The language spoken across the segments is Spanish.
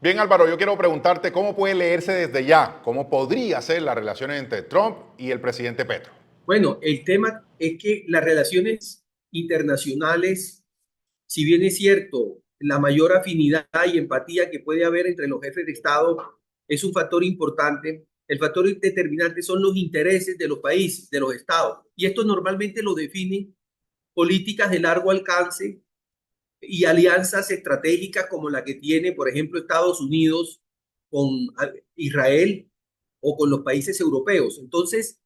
Bien, Álvaro, yo quiero preguntarte cómo puede leerse desde ya, cómo podría ser la relación entre Trump y el presidente Petro. Bueno, el tema es que las relaciones internacionales, si bien es cierto, la mayor afinidad y empatía que puede haber entre los jefes de Estado es un factor importante. El factor determinante son los intereses de los países, de los estados. Y esto normalmente lo definen políticas de largo alcance y alianzas estratégicas como la que tiene, por ejemplo, Estados Unidos con Israel o con los países europeos. Entonces,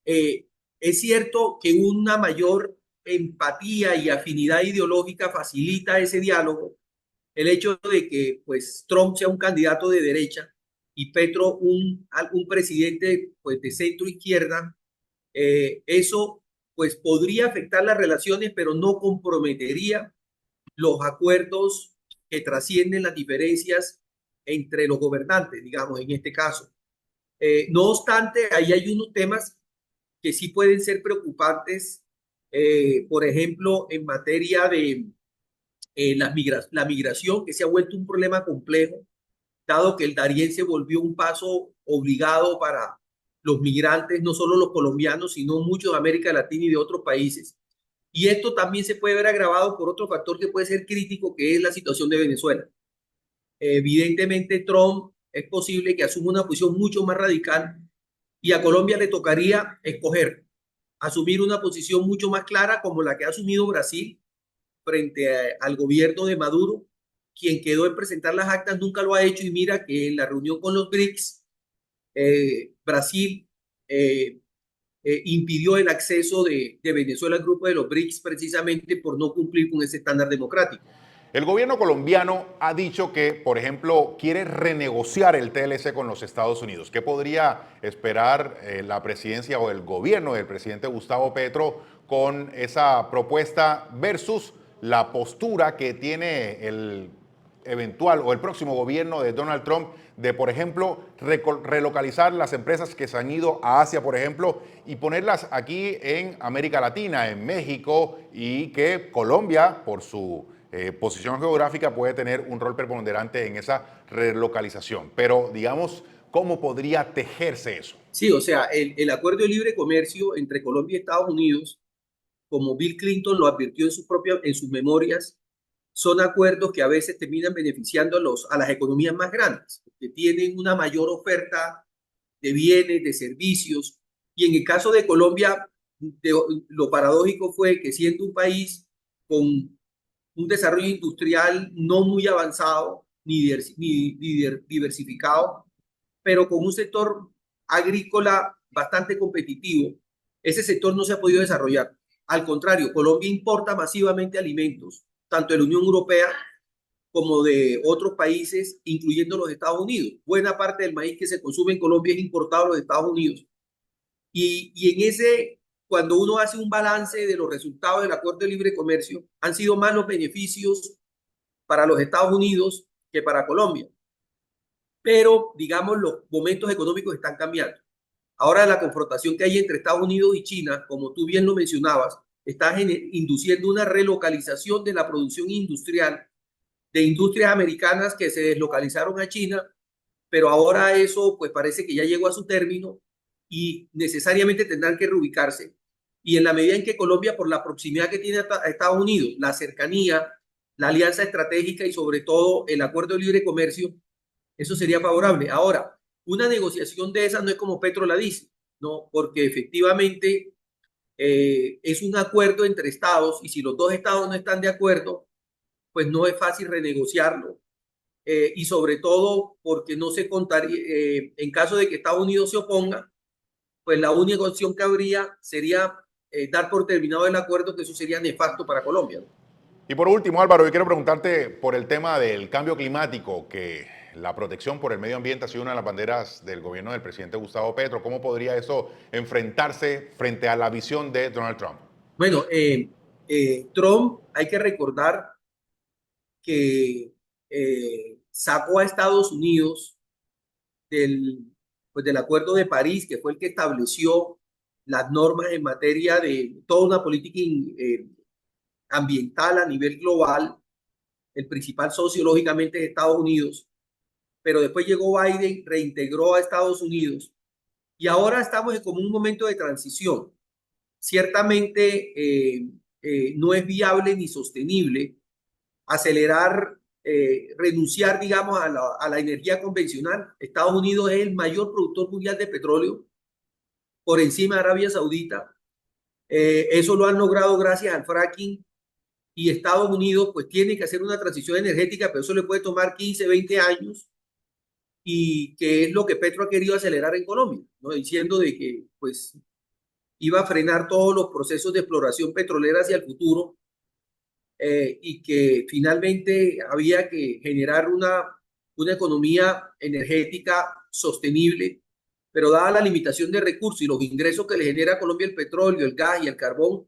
eh, es cierto que una mayor empatía y afinidad ideológica facilita ese diálogo. El hecho de que pues, Trump sea un candidato de derecha y Petro un presidente pues, de centro izquierda, eso pues, podría afectar las relaciones, pero no comprometería los acuerdos que trascienden las diferencias entre los gobernantes, digamos, en este caso. No obstante, ahí hay unos temas que sí pueden ser preocupantes, por ejemplo, en materia de la migración, que se ha vuelto un problema complejo, dado que el Darién se volvió un paso obligado para los migrantes, no solo los colombianos, sino muchos de América Latina y de otros países. Y esto también se puede ver agravado por otro factor que puede ser crítico, que es la situación de Venezuela. Evidentemente, Trump es posible que asuma una posición mucho más radical y a Colombia le tocaría escoger, asumir una posición mucho más clara como la que ha asumido Brasil frente al gobierno de Maduro, quien quedó en presentar las actas, nunca lo ha hecho y mira que en la reunión con los BRICS, Brasil impidió el acceso de Venezuela al grupo de los BRICS precisamente por no cumplir con ese estándar democrático. El gobierno colombiano ha dicho que, por ejemplo, quiere renegociar el TLC con los Estados Unidos. ¿Qué podría esperar la presidencia o el gobierno del presidente Gustavo Petro con esa propuesta versus la postura que tiene el eventual o el próximo gobierno de Donald Trump de, por ejemplo, relocalizar las empresas que se han ido a Asia, por ejemplo, y ponerlas aquí en América Latina, en México, y que Colombia, por su posición geográfica, puede tener un rol preponderante en esa relocalización? Pero, digamos, ¿cómo podría tejerse eso? Sí, o sea, el acuerdo de libre comercio entre Colombia y Estados Unidos, como Bill Clinton lo advirtió en sus memorias, son acuerdos que a veces terminan beneficiando a las economías más grandes, que tienen una mayor oferta de bienes, de servicios. Y en el caso de Colombia, lo paradójico fue que siendo un país con un desarrollo industrial no muy avanzado ni diversificado, pero con un sector agrícola bastante competitivo, ese sector no se ha podido desarrollar. Al contrario, Colombia importa masivamente alimentos, tanto de la Unión Europea como de otros países, incluyendo los Estados Unidos. Buena parte del maíz que se consume en Colombia es importado a los Estados Unidos. Y en ese, cuando uno hace un balance de los resultados del acuerdo de libre comercio, han sido más los beneficios para los Estados Unidos que para Colombia. Pero, digamos, los momentos económicos están cambiando. Ahora la confrontación que hay entre Estados Unidos y China, como tú bien lo mencionabas, está induciendo una relocalización de la producción industrial de industrias americanas que se deslocalizaron a China, pero ahora eso pues parece que ya llegó a su término y necesariamente tendrán que reubicarse. Y en la medida en que Colombia, por la proximidad que tiene a Estados Unidos, la cercanía, la alianza estratégica y sobre todo el acuerdo de libre comercio, eso sería favorable. Ahora, una negociación de esas no es como Petro la dice, ¿no? Porque efectivamente es un acuerdo entre estados y si los dos estados no están de acuerdo, pues no es fácil renegociarlo. Y sobre todo porque no se contaría, en caso de que Estados Unidos se oponga, pues la única opción que habría sería dar por terminado el acuerdo, que eso sería nefasto para Colombia, ¿no? Y por último, Álvaro, yo quiero preguntarte por el tema del cambio climático, que la protección por el medio ambiente ha sido una de las banderas del gobierno del presidente Gustavo Petro. ¿Cómo podría eso enfrentarse frente a la visión de Donald Trump? Bueno, Trump, hay que recordar que sacó a Estados Unidos del, pues, del Acuerdo de París, que fue el que estableció las normas en materia de toda una política ambiental a nivel global. El principal socio, lógicamente, es Estados Unidos. pero después llegó Biden, reintegró a Estados Unidos y ahora estamos en como un momento de transición. Ciertamente no es viable ni sostenible acelerar, renunciar, digamos, a la energía convencional. Estados Unidos es el mayor productor mundial de petróleo, por encima de Arabia Saudita. Eso lo han logrado gracias al fracking y Estados Unidos pues tiene que hacer una transición energética, pero eso le puede tomar 15, 20 años y que es lo que Petro ha querido acelerar en Colombia, ¿no? Diciendo de que pues iba a frenar todos los procesos de exploración petrolera hacia el futuro y que finalmente había que generar una economía energética sostenible, pero dada la limitación de recursos y los ingresos que le genera a Colombia el petróleo, el gas y el carbón,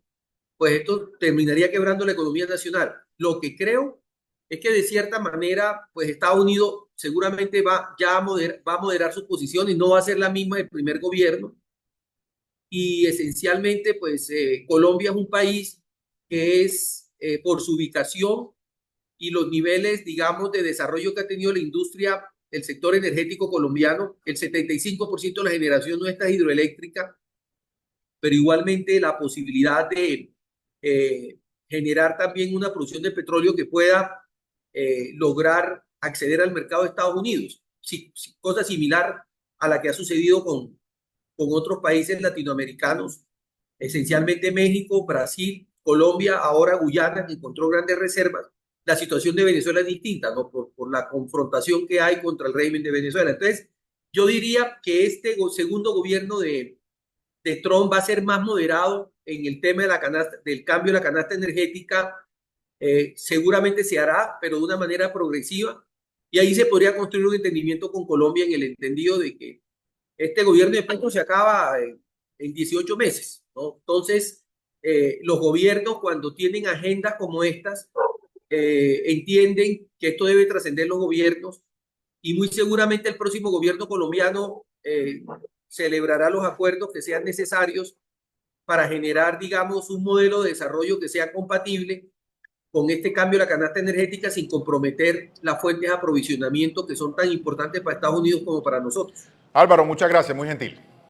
pues esto terminaría quebrando la economía nacional. Lo que creo es que de cierta manera, pues Estados Unidos seguramente va a moderar sus posiciones, no va a ser la misma del primer gobierno. Y esencialmente, pues Colombia es un país que es, por su ubicación y los niveles, digamos, de desarrollo que ha tenido la industria, el sector energético colombiano, el 75% de la generación nuestra es hidroeléctrica, pero igualmente la posibilidad de generar también una producción de petróleo que pueda lograr acceder al mercado de Estados Unidos. Sí, sí, cosa similar a la que ha sucedido con otros países latinoamericanos, esencialmente México, Brasil, Colombia, ahora Guyana, que encontró grandes reservas. La situación de Venezuela es distinta, ¿no? Por la confrontación que hay contra el régimen de Venezuela. Entonces, yo diría que este segundo gobierno de Trump va a ser más moderado en el tema de la canasta, del cambio de la canasta energética. Seguramente se hará, pero de una manera progresiva. Y ahí se podría construir un entendimiento con Colombia en el entendido de que este gobierno de Petro se acaba en 18 meses, ¿no? Entonces, los gobiernos cuando tienen agendas como estas, entienden que esto debe trascender los gobiernos y muy seguramente el próximo gobierno colombiano celebrará los acuerdos que sean necesarios para generar, digamos, un modelo de desarrollo que sea compatible con este cambio de la canasta energética sin comprometer las fuentes de aprovisionamiento que son tan importantes para Estados Unidos como para nosotros. Álvaro, muchas gracias, muy gentil.